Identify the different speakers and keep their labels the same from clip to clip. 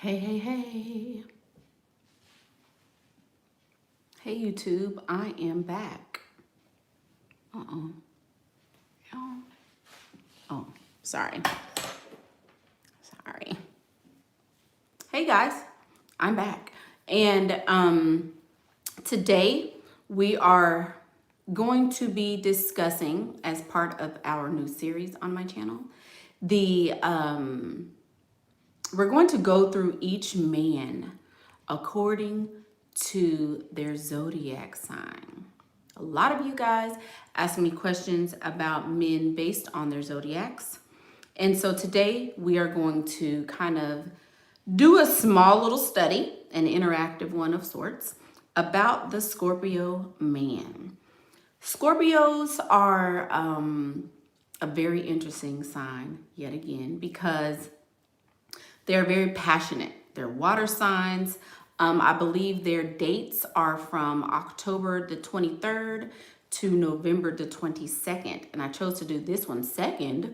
Speaker 1: Hey, hey, hey. Hey, YouTube, I am back. Uh-oh. Oh, oh, sorry. Sorry. Hey, guys, I'm back. And today we are going to be discussing, as part of our new series on my channel, we're going to go through each man according to their zodiac sign. A lot of you guys ask me questions about men based on their zodiacs. And so today we are going to kind of do a small little study, an interactive one of sorts, about the Scorpio man. Scorpios are a very interesting sign yet again because they're very passionate. They're water signs. I believe their dates are from October the 23rd to November the 22nd. And I chose to do this one second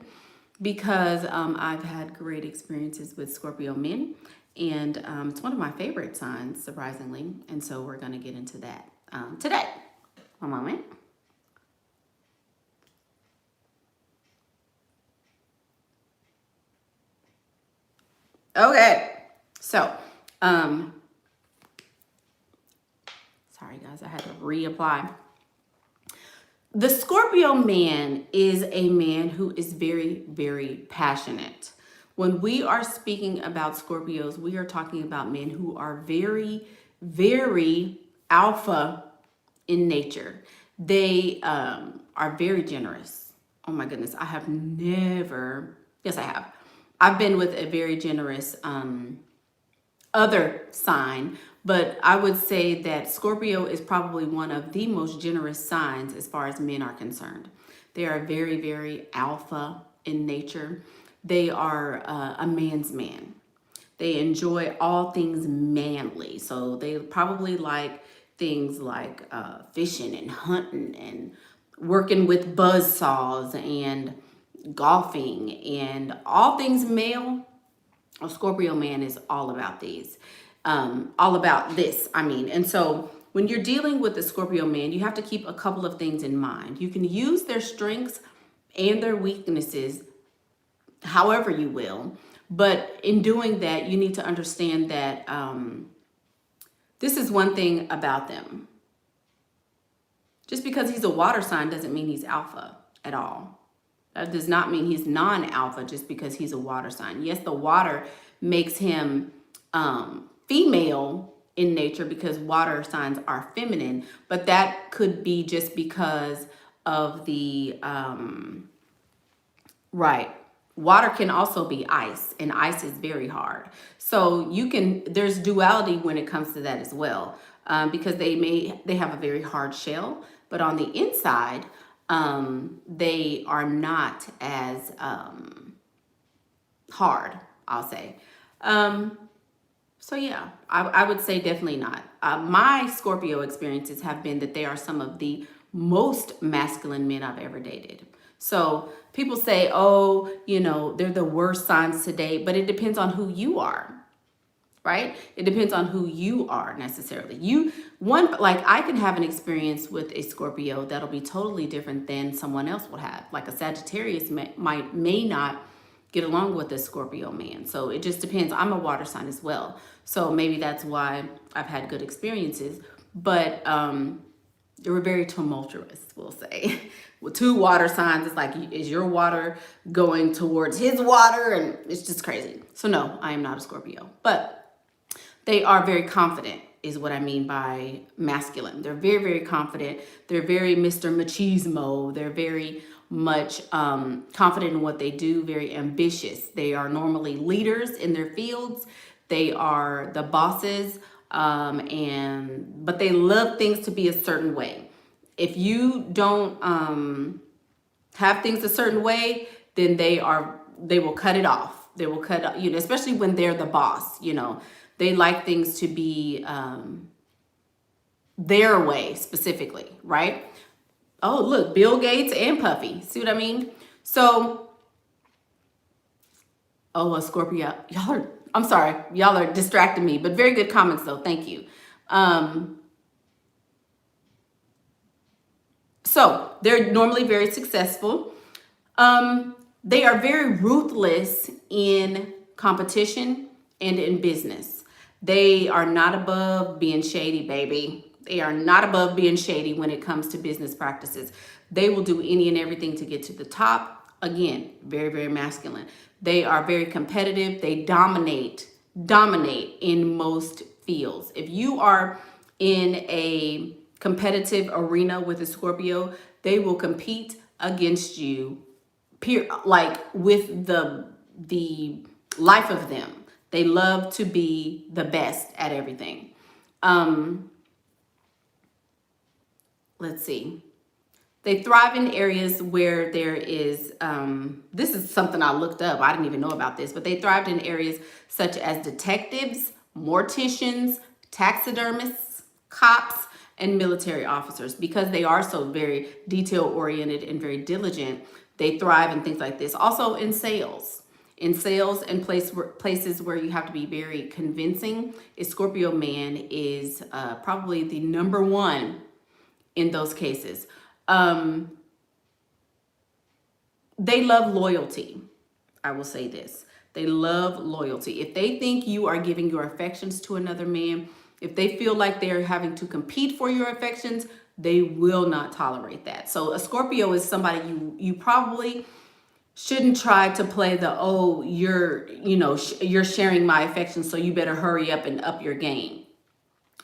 Speaker 1: because I've had great experiences with Scorpio men. And it's one of my favorite signs, surprisingly. And so we're going to get into that today. One moment. Okay, so sorry guys, I had to reapply. The Scorpio man is a man who is very, very passionate. When we are speaking about Scorpios, we are talking about men who are very, very alpha in nature. They are very generous. Oh my goodness, I have never, yes I have. I've been with a very generous other sign, but I would say that Scorpio is probably one of the most generous signs as far as men are concerned. They are very, very alpha in nature. They are a man's man. They enjoy all things manly. So they probably like things like fishing and hunting and working with buzz saws and golfing and all things male. A Scorpio man is all about these, all about this, I mean. And so when you're dealing with a Scorpio man, you have to keep a couple of things in mind. You can use their strengths and their weaknesses however you will. But in doing that, you need to understand that this is one thing about them. Just because he's a water sign doesn't mean he's alpha at all. That does not mean he's non-alpha just because he's a water sign. Yes, the water makes him female in nature because water signs are feminine, but that could be just because of the, right. Water can also be ice, and ice is very hard. So there's duality when it comes to that as well, because they have a very hard shell, but on the inside, they are not as hard, I'll say. So yeah, I would say definitely not. My Scorpio experiences have been that they are some of the most masculine men I've ever dated. So people say, oh, you know, they're the worst signs to date, but it depends on who you are. Right? It depends on who you are necessarily. Like I can have an experience with a Scorpio that'll be totally different than someone else would have. Like a Sagittarius may not get along with a Scorpio man. So it just depends. I'm a water sign as well. So maybe that's why I've had good experiences. But they were very tumultuous, we'll say. With two water signs, it's like, is your water going towards his water? And it's just crazy. So no, I am not a Scorpio. But they are very confident is what I mean by masculine. They're very, very confident. They're very Mr. Machismo. They're very much confident in what they do, very ambitious. They are normally leaders in their fields. They are the bosses, but they love things to be a certain way. If you don't have things a certain way, then they will cut it off. They will cut, you know, especially when they're the boss, you know. They like things to be their way specifically, right? Oh, look, Bill Gates and Puffy. See what I mean? So, oh, a Scorpio. Y'all I'm sorry, y'all are distracting me, but very good comments though. Thank you. So they're normally very successful. They are very ruthless in competition and in business. They are not above being shady, baby. They are not above being shady when it comes to business practices. They will do any and everything to get to the top. Again, very, very masculine. They are very competitive. They dominate in most fields. If you are in a competitive arena with a Scorpio, they will compete against you like with the life of them. They love to be the best at everything. Let's see. They thrive in areas where there is, this is something I looked up. I didn't even know about this, but they thrived in areas such as detectives, morticians, taxidermists, cops, and military officers. Because they are so very detail-oriented and very diligent, they thrive in things like this. Also in sales. In sales and places where you have to be very convincing, a Scorpio man is probably the number one in those cases. They love loyalty. I will say this. They love loyalty. If they think you are giving your affections to another man, if they feel like they're having to compete for your affections, they will not tolerate that. So a Scorpio is somebody you probably shouldn't try to play the, oh, you're sharing my affections, so you better hurry up and up your game.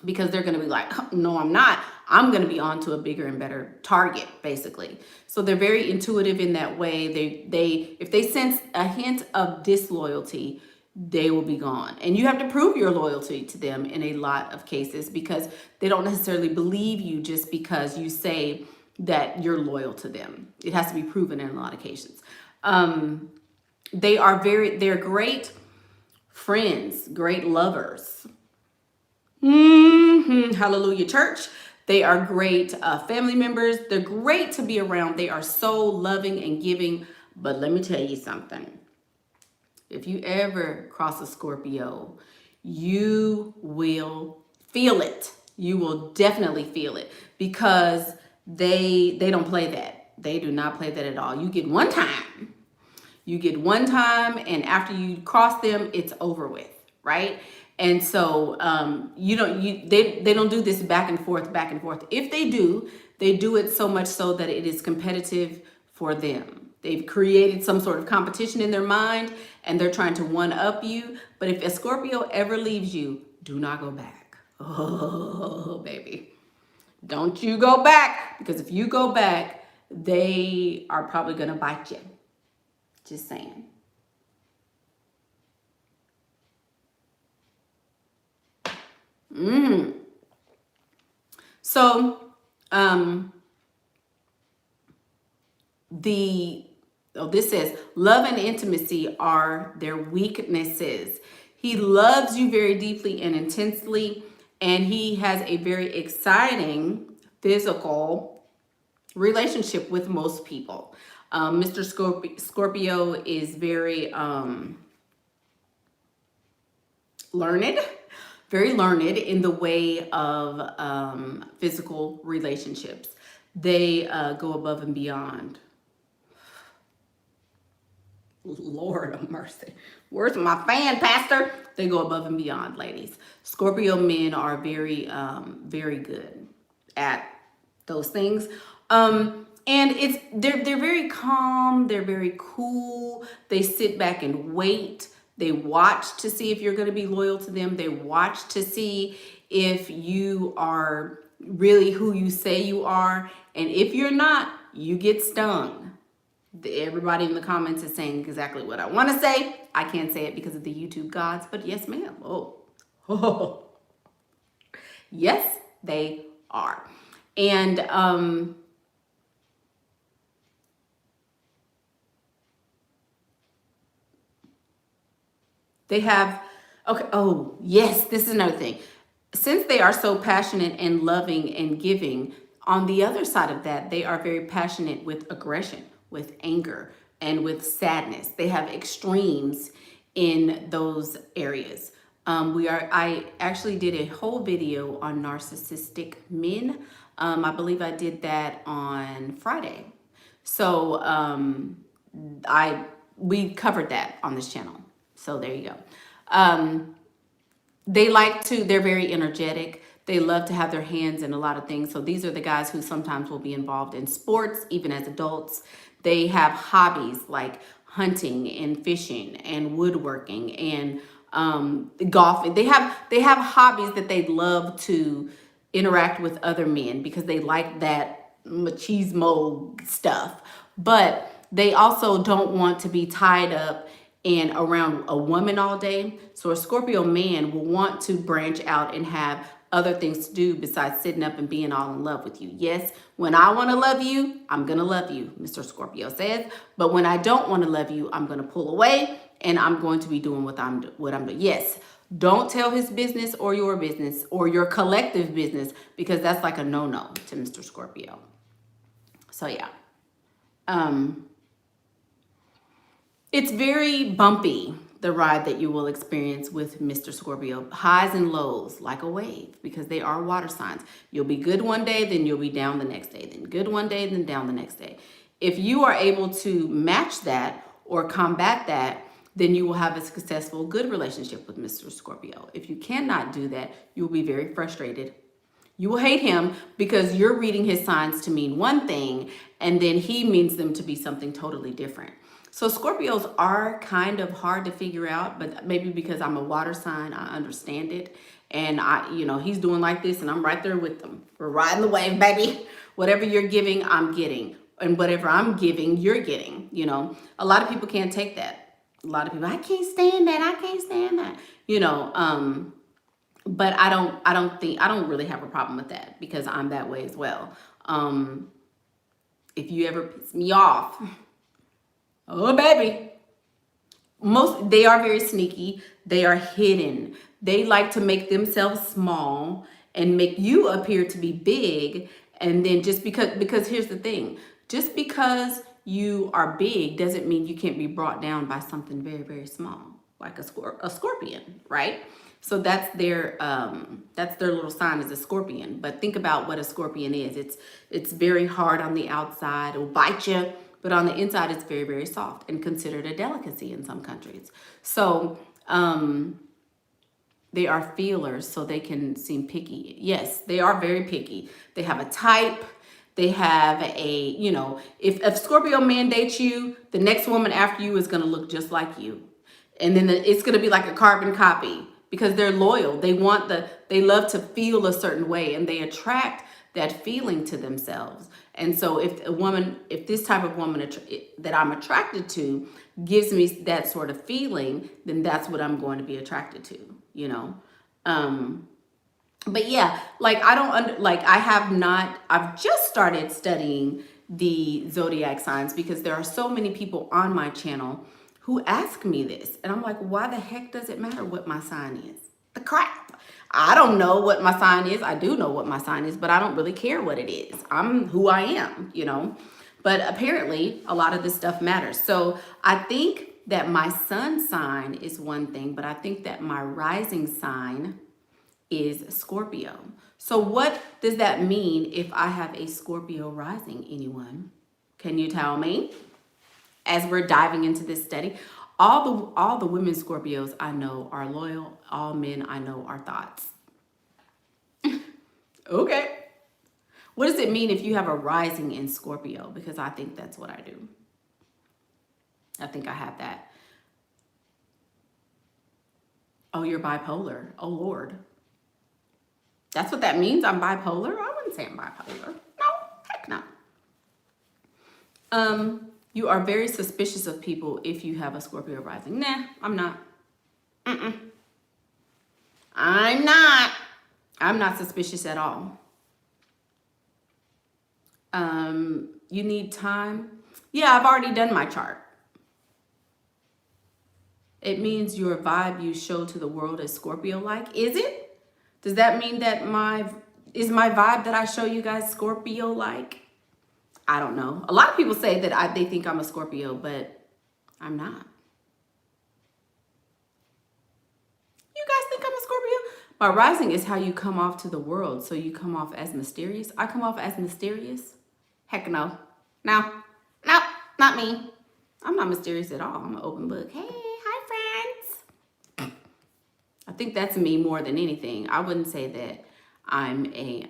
Speaker 1: Because they're going to be like, no, I'm not. I'm going to be on to a bigger and better target, basically. So they're very intuitive in that way. If they sense a hint of disloyalty, they will be gone. And you have to prove your loyalty to them in a lot of cases, because they don't necessarily believe you just because you say that you're loyal to them. It has to be proven in a lot of cases. They're great friends, great lovers. Hallelujah, church. They are great family members. They're great to be around. They are so loving and giving. But let me tell you something. If you ever cross a Scorpio, you will feel it. You will definitely feel it, because they don't play that. They do not play that at all. You get one time. You get one time, and after you cross them, it's over with, right? And so they don't do this back and forth, back and forth. If they do it so much so that it is competitive for them. They've created some sort of competition in their mind, and they're trying to one up you. But if a Scorpio ever leaves you, do not go back. Oh, baby. Don't you go back, because if you go back, they are probably going to bite you. Just saying. So, this says love and intimacy are their weaknesses. He loves you very deeply and intensely, and he has a very exciting physical relationship with most people. Mr. Scorpio is very learned. Very learned in the way of physical relationships. They go above and beyond. Lord of mercy. Where's my fan, Pastor? They go above and beyond, ladies. Scorpio men are very, very good at those things. And they're very calm. They're very cool. They sit back and wait. They watch to see if you're going to be loyal to them. They watch to see if you are really who you say you are. And if you're not, you get stung. Everybody in the comments is saying exactly what I want to say. I can't say it because of the YouTube gods, but yes, ma'am. Oh. Yes, they are. And they have, okay, oh, yes, this is another thing. Since they are so passionate and loving and giving, on the other side of that, they are very passionate with aggression, with anger, and with sadness. They have extremes in those areas. I actually did a whole video on narcissistic men. I believe I did that on Friday. So we covered that on this channel. So there you go. They're very energetic. They love to have their hands in a lot of things. So these are the guys who sometimes will be involved in sports, even as adults. They have hobbies like hunting and fishing and woodworking and golfing. They have hobbies that they love to interact with other men because they like that machismo stuff. But they also don't want to be tied up and around a woman all day. So a Scorpio man will want to branch out and have other things to do besides sitting up and being all in love with you. Yes, when I want to love you, I'm going to love you, Mr. Scorpio says. But when I don't want to love you, I'm going to pull away and I'm going to be doing what I'm doing. Yes, don't tell his business or your collective business, because that's like a no-no to Mr. Scorpio. So yeah. It's very bumpy, the ride that you will experience with Mr. Scorpio. Highs and lows, like a wave, because they are water signs. You'll be good one day, then you'll be down the next day. Then good one day, then down the next day. If you are able to match that or combat that, then you will have a successful, good relationship with Mr. Scorpio. If you cannot do that, you'll be very frustrated. You will hate him because you're reading his signs to mean one thing, and then he means them to be something totally different. So Scorpios are kind of hard to figure out, but maybe because I'm a water sign, I understand it. And he's doing like this and I'm right there with them. We're riding the wave, baby. Whatever you're giving, I'm getting. And whatever I'm giving, you're getting. A lot of people can't take that. A lot of people, I can't stand that. I can't stand that. But I don't really have a problem with that because I'm that way as well. If you ever piss me off, oh, baby. They are very sneaky. They are hidden. They like to make themselves small and make you appear to be big. And then just because here's the thing, just because you are big doesn't mean you can't be brought down by something very, very small, like a scorpion, right? So that's their little sign, is a scorpion. But think about what a scorpion is. It's very hard on the outside. It'll bite you. But on the inside, it's very, very soft and considered a delicacy in some countries. So they are feelers, so they can seem picky. Yes, they are very picky. They have a type. They have if Scorpio mandates you, the next woman after you is going to look just like you. And then it's going to be like a carbon copy because they're loyal. They love to feel a certain way, and they attract that feeling to themselves. And so if this type of woman that I'm attracted to gives me that sort of feeling, then that's what I'm going to be attracted to, But yeah, I've just started studying the zodiac signs because there are so many people on my channel who ask me this. And I'm like, why the heck does it matter what my sign is? The crap. I don't know what my sign is. I do know what my sign is, but I don't really care what it is. I'm who I am, But apparently, a lot of this stuff matters. So I think that my sun sign is one thing, but I think that my rising sign is Scorpio. So what does that mean if I have a Scorpio rising, anyone? Can you tell me? As we're diving into this study, all the women Scorpios I know are loyal. All men I know are thoughts. Okay. What does it mean if you have a rising in Scorpio? Because I think that's what I do. I think I have that. Oh, you're bipolar. Oh, Lord. That's what that means? I'm bipolar? I wouldn't say I'm bipolar. No, heck no. You are very suspicious of people if you have a Scorpio rising. Nah, I'm not. I'm not. I'm not suspicious at all. You need time. Yeah, I've already done my chart. It means your vibe you show to the world is Scorpio-like. Is it? Does that mean that is my vibe that I show you guys Scorpio-like? I don't know. A lot of people say that they think I'm a Scorpio, but I'm not. My rising is how you come off to the world. So you come off as mysterious. I come off as mysterious? Heck no. No. No, not me. I'm not mysterious at all. I'm an open book. Hey, hi friends. I think that's me more than anything. I wouldn't say that I'm a,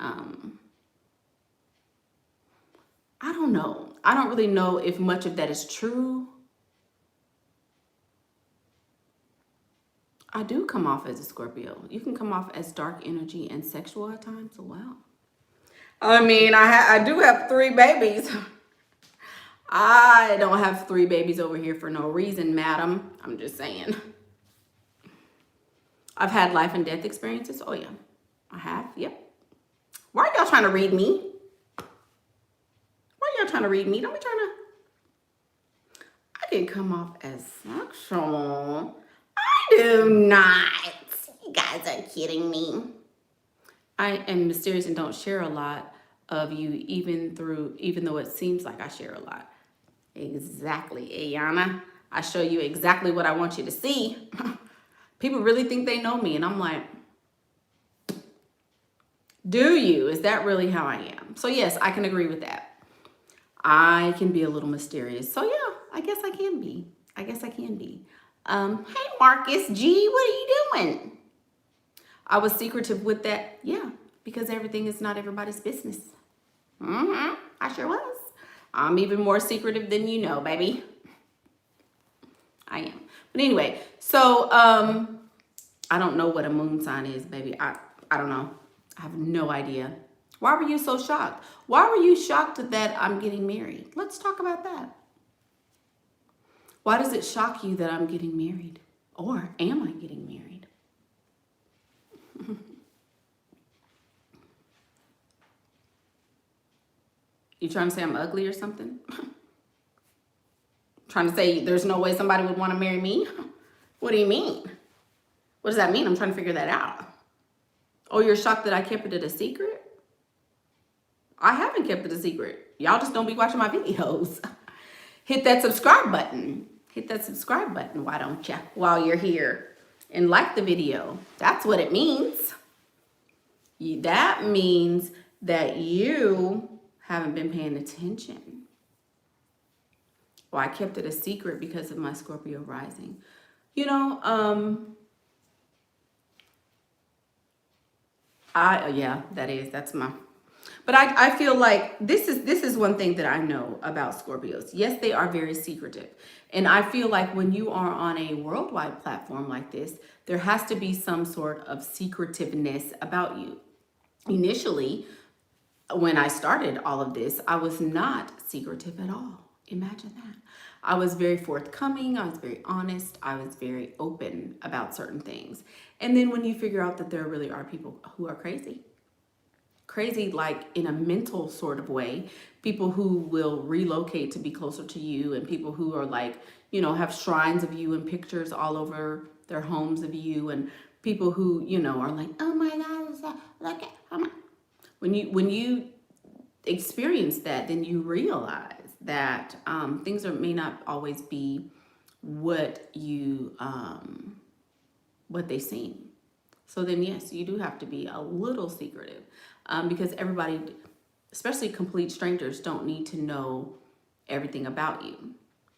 Speaker 1: I don't know. I don't really know if much of that is true. I do come off as a Scorpio. You can come off as dark energy and sexual at times. Wow. I mean, I do have 3 babies. I don't have 3 babies over here for no reason, madam. I'm just saying. I've had life and death experiences. Oh, yeah. I have. Yep. Why are y'all trying to read me? Why are y'all trying to read me? Don't be trying to. I can come off as sexual. I do not. You guys are kidding me. I am mysterious and don't share a lot of you, even though it seems like I share a lot. Exactly, Ayana. I show you exactly what I want you to see. People really think they know me, and I'm like, do you? Is that really how I am? So yes, I can agree with that. I can be a little mysterious. So yeah, I guess I can be. Hey Marcus G, what are you doing? I was secretive with that. Yeah, because everything is not everybody's business. I sure was. I'm even more secretive than you know, baby. I am. But anyway, so I don't know what a moon sign is, baby. I don't know. I have no idea. Why were you so shocked? Why were you shocked that I'm getting married? Let's talk about that. Why does it shock you that I'm getting married? Or am I getting married? You trying to say I'm ugly or something? Trying to say there's no way somebody would want to marry me? What do you mean? What does that mean? I'm trying to figure that out. Oh, you're shocked that I kept it a secret? I haven't kept it a secret. Y'all just don't be watching my videos. Hit that subscribe button. Hit that subscribe button, why don't you, while you're here. And like the video. That's what it means. That means that you haven't been paying attention. Well, I kept it a secret because of my Scorpio rising. You know, that's my, but I feel like this is one thing that I know about Scorpios. Yes, they are very secretive. And I feel like when you are on a worldwide platform like this, there has to be some sort of secretiveness about you. Initially, when I started all of this, I was not secretive at all. Imagine that. I was very forthcoming. I was very honest. I was very open about certain things. And then when you figure out that there really are people who are crazy like in a mental sort of way, people who will relocate to be closer to you, and people who are like, you know, have shrines of you and pictures all over their homes of you, and people who, you know, are like, oh my God, look at, when you experience that, then you realize that things may not always be what you what they seem. So then yes, you do have to be a little secretive, because everybody, especially complete strangers, don't need to know everything about you.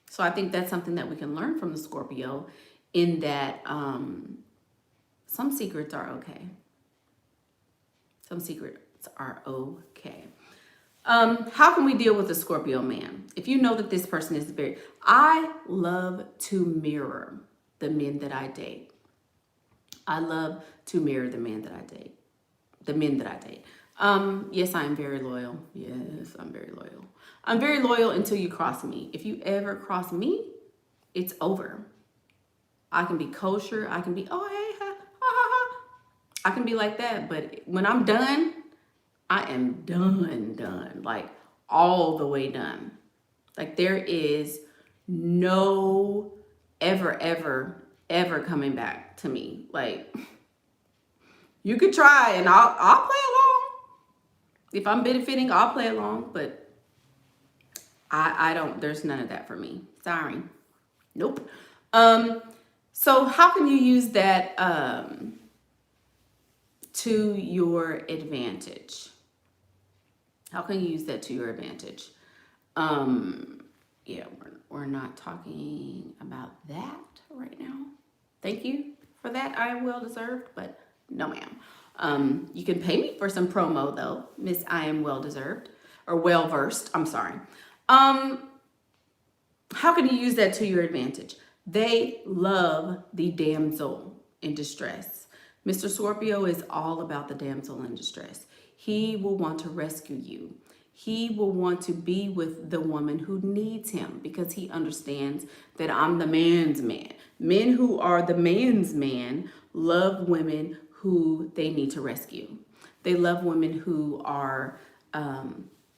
Speaker 1: So I think that's something that we can learn from the Scorpio, in that some secrets are okay. Some secrets are okay. How can we deal with a Scorpio man? If you know that this person is very, I love to mirror the men that I date. I love to mirror the men that I date. The men that I date. Yes, I am very loyal. Yes, I'm very loyal. I'm very loyal until you cross me. If you ever cross me, it's over. I can be kosher. I can be, oh, hey, ha, ha, ha, ha. I can be like that. But when I'm done, I am done. Like all the way done. Like there is no ever coming back to me. Like you could try and I'll play along. If I'm benefiting, I'll play along, but I don't, there's none of that for me. Sorry. Nope. So how can you use that to your advantage? How can you use that to your advantage? Yeah, we're not talking about that right now. Thank you for that. I am well deserved, but no, ma'am. You can pay me for some promo though, Miss I am well deserved or well versed. I'm sorry. How can you use that to your advantage? They love the damsel in distress. Mr. Scorpio is all about the damsel in distress. He will want to rescue you. He will want to be with the woman who needs him because he understands that I'm the man's man. Men who are the man's man love women who they need to rescue. They love women who are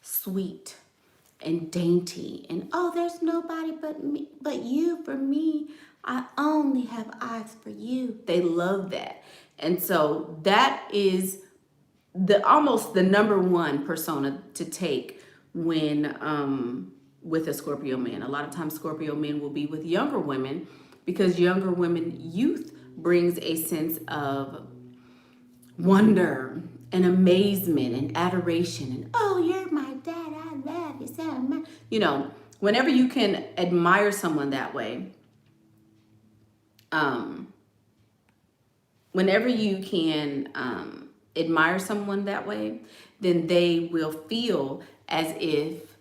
Speaker 1: sweet and dainty and, oh, there's nobody but me, but you for me. I only have eyes for you. They love that. And so that is almost the number one persona to take when with a Scorpio man. A lot of times Scorpio men will be with younger women because younger women, youth brings a sense of wonder and amazement and adoration and, oh, you're my dad, I love you so much. You know, whenever you can admire someone that way, whenever you can admire someone that way, then they will feel as if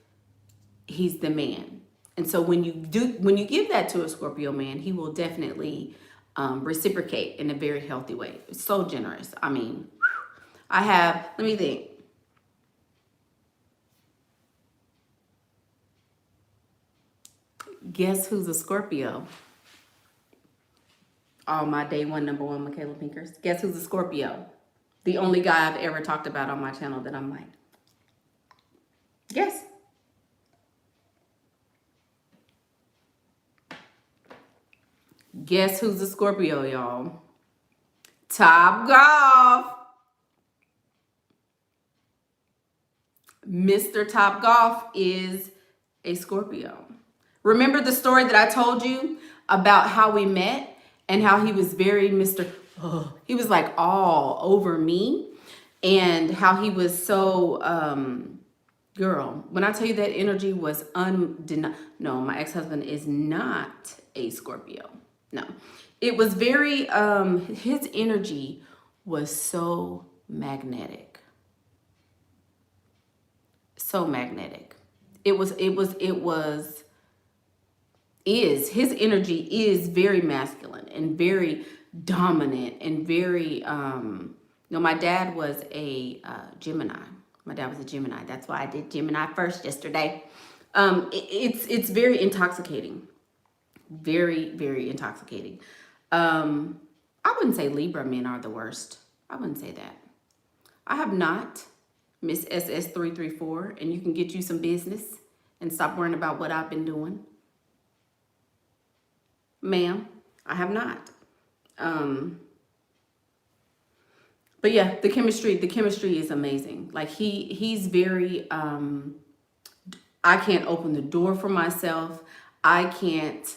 Speaker 1: he's the man. And so when you give that to a Scorpio man, he will definitely reciprocate in a very healthy way. It's so generous. I mean, let me think. Guess who's a Scorpio? All my day one, number one, Michaela Pinkers. Guess who's a Scorpio? The only guy I've ever talked about on my channel that I'm like, guess. Guess who's a Scorpio, y'all? Top Golf. Mr. Top Golf is a Scorpio. Remember the story that I told you about how we met and how he was very he was like all over me and how he was so, girl, when I tell you that energy was undeniable. No, my ex-husband is not a Scorpio. No, it was very, his energy was so magnetic. So magnetic. His energy is very masculine and very dominant and very, my dad was a Gemini. My dad was a Gemini. That's why I did Gemini first yesterday. It's very intoxicating. Very, very intoxicating. I wouldn't say Libra men are the worst. I wouldn't say that. I have not, Miss SS334, and you can get you some business and stop worrying about what I've been doing. Ma'am, I have not. But yeah, the chemistry is amazing. Like he's very, I can't open the door for myself. I can't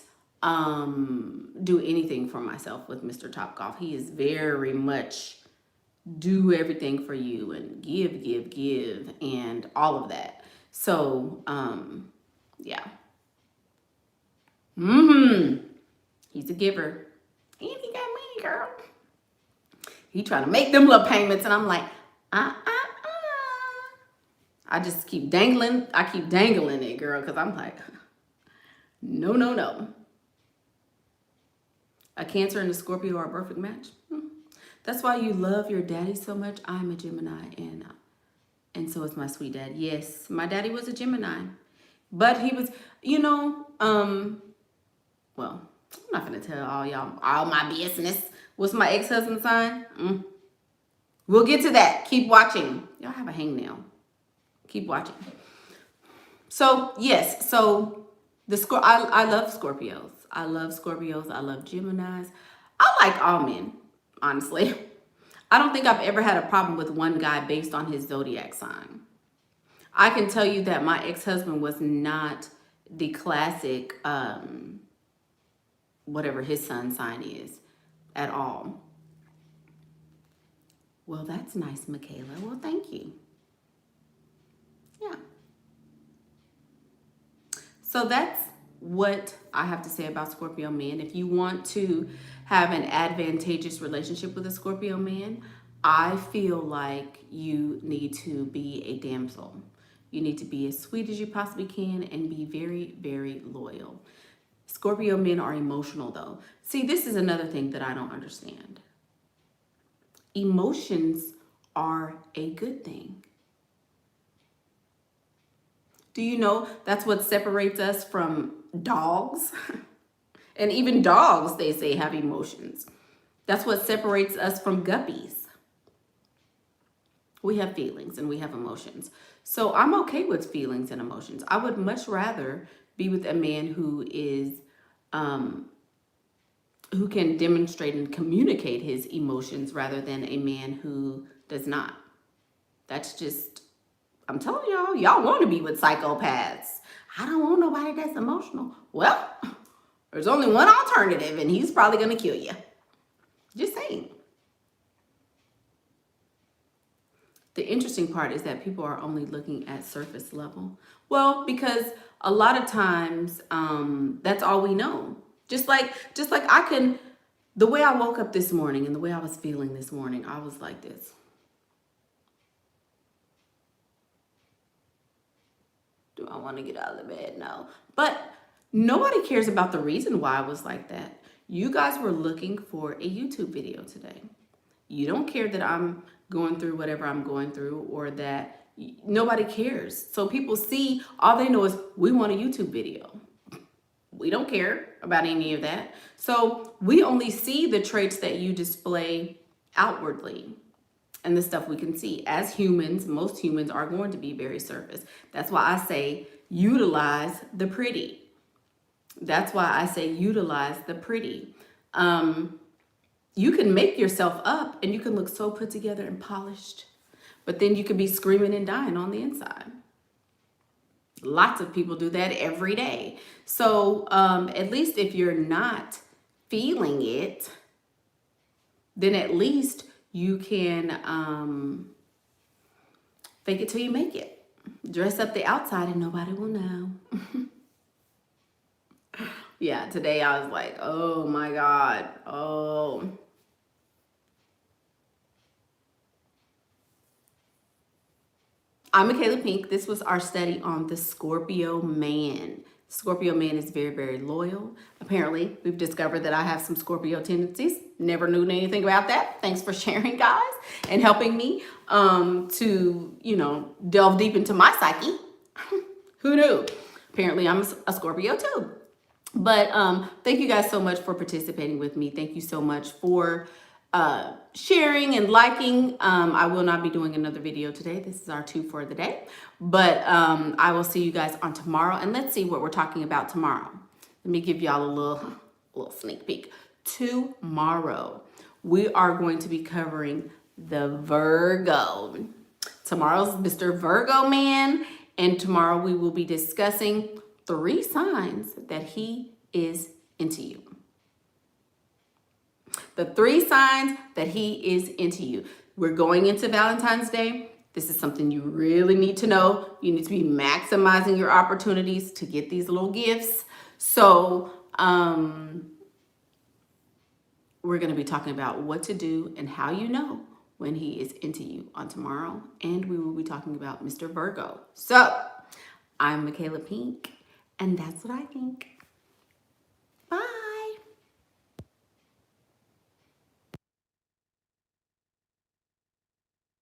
Speaker 1: do anything for myself with Mr. Topgolf. He is very much do everything for you and give, and all of that. So, yeah. He's a giver. And he got money, girl. He trying to make them little payments, and I'm like, I just keep dangling. I keep dangling it, girl, because I'm like, no. A Cancer and a Scorpio are a perfect match. That's why you love your daddy so much. I'm a Gemini, and so is my sweet dad. Yes, my daddy was a Gemini, but he was, well, I'm not gonna tell all my business. What's my ex-husband's sign? We'll get to that. Keep watching. Y'all have a hangnail. Keep watching. So yes, so I love Scorpios. I love Scorpios. I love Geminis. I like all men, honestly. I don't think I've ever had a problem with one guy based on his zodiac sign. I can tell you that my ex-husband was not the classic, whatever his sun sign is, at all. Well, that's nice, Michaela. Well, thank you. Yeah. So that's what I have to say about Scorpio men. If you want to have an advantageous relationship with a Scorpio man, I feel like you need to be a damsel. You need to be as sweet as you possibly can and be very, very loyal. Scorpio men are emotional though. See, this is another thing that I don't understand. Emotions are a good thing. Do you know that's what separates us from dogs? And even dogs, they say, have emotions. That's what separates us from guppies. We have feelings and we have emotions. So I'm okay with feelings and emotions. I would much rather be with a man who is, who can demonstrate and communicate his emotions rather than a man who does not. That's just, I'm telling y'all want to be with psychopaths. I don't want nobody that's emotional. Well, there's only one alternative, and he's probably going to kill you. Just saying. The interesting part is that people are only looking at surface level. Well, because a lot of times that's all we know. Just like I can, the way I woke up this morning and the way I was feeling this morning, I was like this. Do I want to get out of the bed? No. But nobody cares about the reason why I was like that. You guys were looking for a YouTube video today. You don't care that I'm going through whatever I'm going through, or that nobody cares. So people see, all they know is we want a YouTube video. We don't care about any of that. So we only see the traits that you display outwardly and the stuff we can see. As humans, most humans are going to be very surface. That's why I say utilize the pretty. That's why I say utilize the pretty. You can make yourself up and you can look so put together and polished, but then you could be screaming and dying on the inside. Lots of people do that every day. So at least if you're not feeling it, then at least you can fake it till you make it. Dress up the outside and nobody will know. Yeah, today I was like, oh my God. Oh. I'm Michaela Pink. This was our study on the Scorpio man. Scorpio man is very, very loyal. Apparently, we've discovered that I have some Scorpio tendencies. Never knew anything about that. Thanks for sharing, guys, and helping me to, delve deep into my psyche. Who knew? Apparently, I'm a Scorpio too. But thank you guys so much for participating with me. Thank you so much for sharing and liking. I will not be doing another video today. This is our 2 for the day. But I will see you guys on tomorrow. And let's see what we're talking about tomorrow. Let me give y'all a little sneak peek. Tomorrow, we are going to be covering the Virgo. Tomorrow's Mr. Virgo man. And tomorrow we will be discussing 3 signs that he is into you. The 3 signs that he is into you. We're going into Valentine's Day. This is something you really need to know. You need to be maximizing your opportunities to get these little gifts. So we're going to be talking about what to do and how you know when he is into you on tomorrow. And we will be talking about Mr. Virgo. So I'm Michaela Pink, and that's what I think.